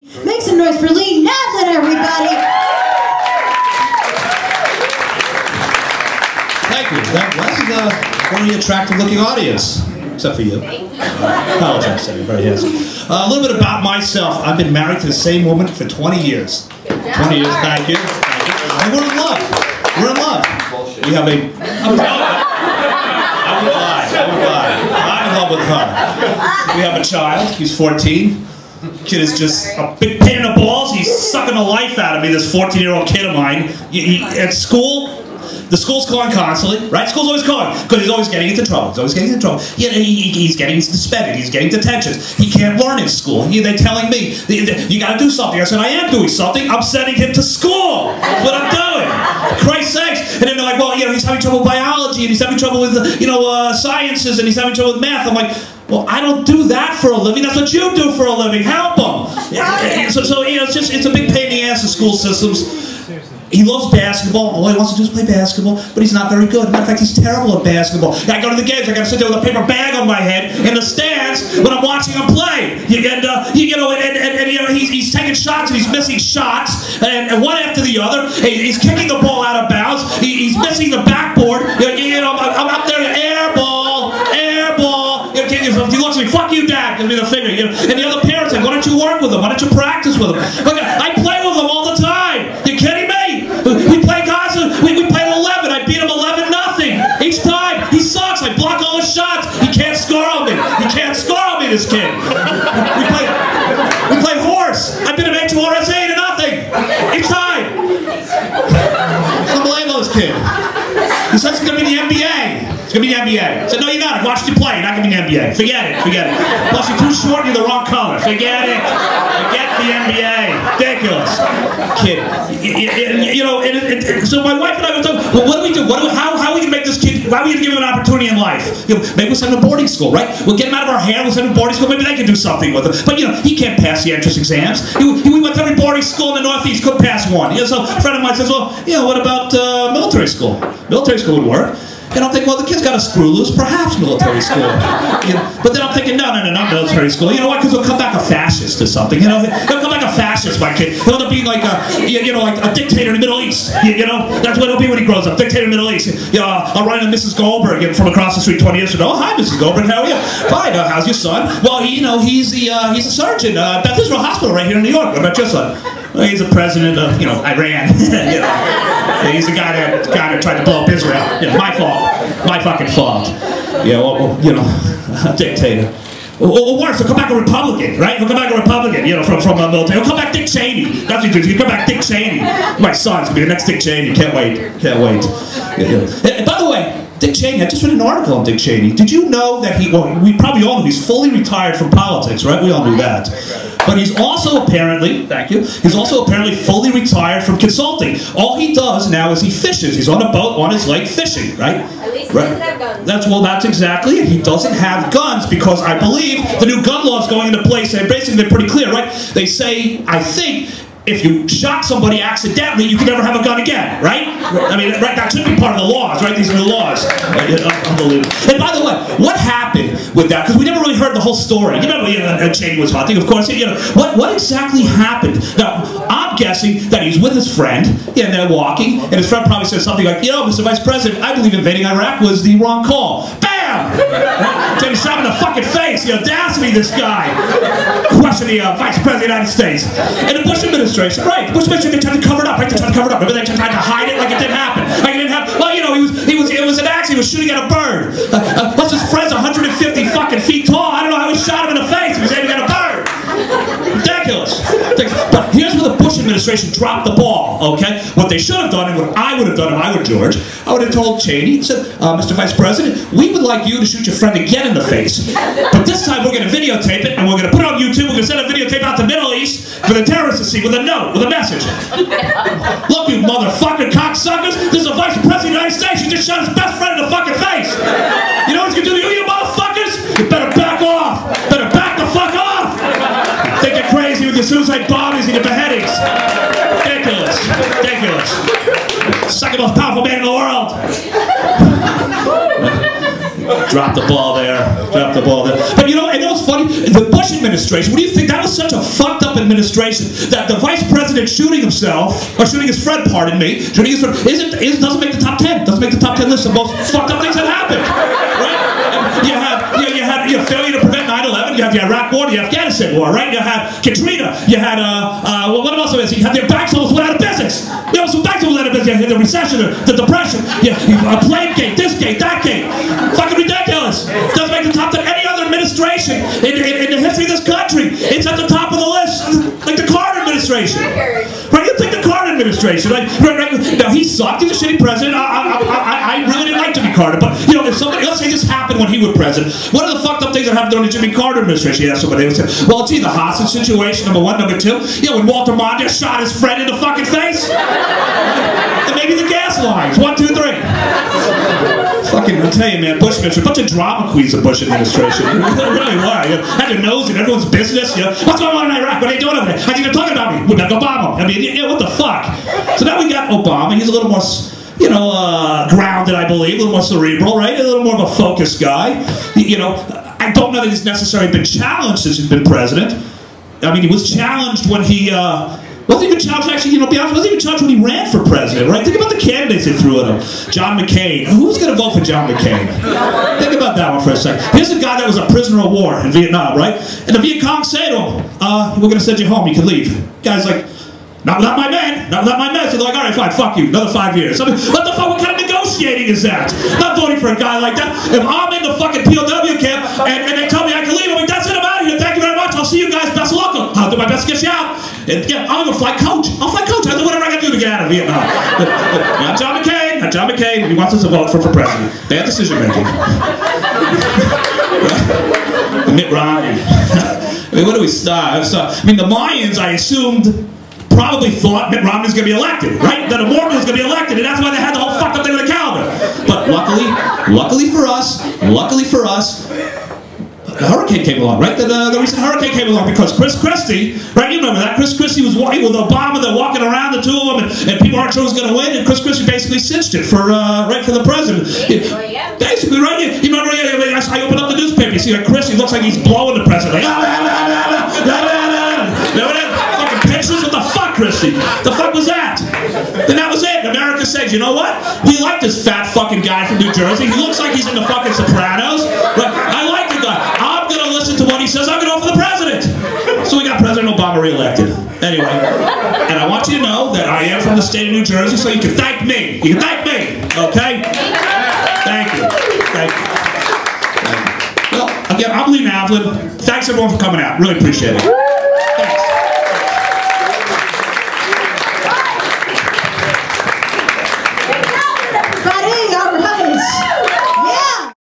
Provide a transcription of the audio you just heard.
Make some noise for Lee Navlen, everybody! Thank you. That was a very attractive-looking audience, except for you. Apologize, everybody. Yes. A little bit about myself. I've been married to the same woman for 20 years. 20 years. Thank you. And we're in love. We're in love. We have a. I would lie. I'm in love with her. We have a child. He's 14. Kid is just a big pain in the balls. He's sucking the life out of me, this 14-year-old kid of mine. At school, the school's calling constantly, right? School's always calling, because he's always getting into trouble. He's always getting into trouble. He's getting suspended. He's getting detentions. He can't learn in school. They're telling me, you gotta do something. I said, I am doing something. I'm sending him to school. That's what I'm doing. For Christ's sakes. And then they're like, well, he's having trouble with biology, and he's having trouble with, sciences, and he's having trouble with math. I'm like, well, I don't do that for a living. That's what you do for a living. Help him. So it's a big pain in the ass of school systems. He loves basketball. All he wants to do is play basketball, but he's not very good. Matter of fact, he's terrible at basketball. I go to the games. I got to sit there with a paper bag on my head in the stands when I'm watching him play. He's taking shots and he's missing shots, and one after the other. He's kicking the ball out of bounds. He's missing the backboard. I'm up there, air ball. He looks at me, fuck you, Dad. Gives me the finger. And the other parents like, why don't you work with him? Why don't you practice with him? Look, I play with him all the time. You kidding me? We play constantly. We played 11. I beat him 11-0 each time. He sucks. I block all his shots. He can't score on me. He can't score on me, this kid. We play horse. I beat him 8-2 8-0 each time. I don't blame those kids. He says he's going to be in the NBA. It's going to be the NBA. I said, no, you're not. I've watched you play. You're not going to be in the NBA. Forget it. Plus, you're too short and you're the wrong color. Forget it. Forget the NBA. Ridiculous. Kid. So my wife and I were talking, well, what do we do? How are we going to make this kid, how are we going to give him an opportunity in life? Maybe we'll send him to boarding school, right? We'll get him out of our hair. We'll send him to boarding school. Maybe they can do something with him. But, he can't pass the entrance exams. We went to every boarding school in the Northeast. Couldn't pass one. So a friend of mine says, well, what about military school? Military school would work. And I'm thinking, well, the kid's got a screw loose, perhaps military school. But then I'm thinking, no, not military school. You know why? Because he'll come back a fascist or something. He'll come back a fascist, my kid. He'll end up being like a dictator in the Middle East. That's what he'll be when he grows up, dictator in the Middle East. I'll run into Mrs. Goldberg from across the street 20 years ago. Oh, hi, Mrs. Goldberg, how are you? Fine. How's your son? Well, he's a surgeon. Beth Israel Hospital right here in New York. What about your son? Well, he's the president of, Iran. He's the guy that tried to blow up Israel. My fault. My fucking fault. A dictator. Or worse, he'll come back a Republican, right? He'll come back a Republican, from the military. He'll come back Dick Cheney. That's what he does. He'll come back Dick Cheney. My son's gonna be the next Dick Cheney. Can't wait. And by the way, Dick Cheney, I just read an article on Dick Cheney. Did you know that we probably all know he's fully retired from politics, right? We all knew that. But he's also apparently, he's also apparently fully retired from consulting. All he does now is he fishes. He's on a boat on his lake fishing, right? At least he doesn't have guns. That's exactly it. He doesn't have guns because I believe the new gun law is going into place, and basically they're pretty clear, right? They say, I think, if you shot somebody accidentally, you can never have a gun again, right? I mean, right, that should be part of the laws, right? These are the laws. Unbelievable. And by the way, what happened with that? Because we never really heard the whole story. You remember Cheney was hunting, of course. What exactly happened? Now, I'm guessing that he's with his friend, and they're walking, and his friend probably says something like, Mr. Vice President, I believe invading Iraq was the wrong call. Bam! Take a shot in the fucking face. The audacity of this guy. Question the Vice President of the United States. And the Bush administration, right? The Bush administration, they tried to cover it up, right? They tried to cover it up. Remember, they tried to hide it like it didn't happen. Like it didn't happen. Well, it was an accident. He was shooting at a bird. Plus his friend's 150 fucking feet tall. I don't know how he shot him in the face. He was aiming at a bird. Ridiculous. But here's where the Bush administration dropped the ball, okay? What they should have done, and what I would have done if I were George, I would have told Cheney, said, Mr. Vice President, we would like you to shoot your friend again in the face. But this time we're going to videotape it, and we're going to put it on YouTube. We're going to send a videotape out to the Middle East for the terrorists to see with a note, with a message. Look, you motherfucking cocksuckers, this is the Vice President of the United States. You just shot his best friend in the fucking face. You know what he's going to do to you motherfuckers? You better back off. Better back the fuck off. Think you're crazy with your suicide bombings and your beheadings. Ridiculous. Ridiculous. Second most powerful man in the world. Drop the ball there. Drop the ball there. But you know what's funny? The Bush administration, what do you think? That was such a fucked up administration that the vice president shooting himself, or shooting his friend, pardon me, shooting his friend, doesn't make the top 10. Doesn't make the top 10 list of most fucked up things that happened. Right? You had failure to prevent 9/11. You have the Iraq War, the Afghanistan War, right? You had Katrina. You had what else was it? You had their banks almost went out of business. You know, some banks almost went out of business. You had the recession, the depression. A plane gate, this gate, that gate. Fucking ridiculous. Doesn't make the top 10. Any other administration in the history of this country, it's at the top of the list. Like the Carter administration. Right? You think the Carter administration, right? Now he sucked. He's a shitty president. I really didn't like Jimmy Carter, but you know, if somebody, let's say this happened when he was president, what are the fucked up things that happened during the Jimmy Carter administration? Yeah, somebody would say, well, it's either hostage situation, number one, number two, you know, when Walter Mondale shot his friend in the fucking face, and maybe the gas lines, 1, 2, 3. Fucking, I'll tell you, man, Bush administration, a bunch of drama queens, the Bush administration. They really were. You had your nose in everyone's business. You know, what's going on in Iraq? What are they doing over there? I think they're talking about me. Well, like Obama. I mean, yeah, what the fuck? So now we got Obama. He's a little more, you know, grounded, I believe, a little more cerebral, right? A little more of a focused guy. You know, I don't know that he's necessarily been challenged since he's been president. I mean, he was challenged when he, wasn't even challenged, actually, you know, be honest, wasn't even challenged when he ran for president, right? Think about the candidates they threw at him. John McCain. Who's going to vote for John McCain? Think about that one for a second. Here's a guy that was a prisoner of war in Vietnam, right? And the Viet Cong say to him, we're going to send you home, you can leave. Guy's like, not without my men, not without my men. So they're like, all right, fine, fuck you, another 5 years. I mean, what the fuck, what kind of negotiating is that? Not voting for a guy like that. If I'm in the fucking POW camp and they tell me I can leave, I mean, that's it, I'm out of here, thank you very much, I'll see you guys, best of luck. I'll do my best to get you out. And yeah, I'm gonna fly coach. I'll fly coach, I'll do whatever I gotta do to get out of Vietnam. But not John McCain, not John McCain, he wants us to vote for president. Bad decision making. Mitt Romney. I mean, where do we start? I mean, the Mayans, I assumed, probably thought Mitt Romney was going to be elected, right? That a Mormon was going to be elected, and that's why they had the whole fucked up thing with the calendar. But luckily for us, the hurricane came along, right? The recent hurricane came along because Chris Christie, right? You remember that? Chris Christie was walking with Obama, they're walking around, the two of them, and people aren't sure who's going to win, and Chris Christie basically cinched it for, right, for the president. Basically, right? You remember, I opened up the newspaper, you see like Christie looks like he's blowing the president. Fucking pictures? What the fuck, Christie? The fuck was that? Then that was it. America said, you know what? We like this fat fucking guy from New Jersey. He looks like he's in the fucking Sopranos. Right? I like the guy. I'm going to listen to what he says. I'm going to vote for the president. So we got President Obama reelected. Anyway, and I want you to know that I am from the state of New Jersey, so you can thank me. You can thank me. Okay? Thank you. Thank you. Well, again, I'm Lee Navlen. Thanks everyone for coming out. Really appreciate it.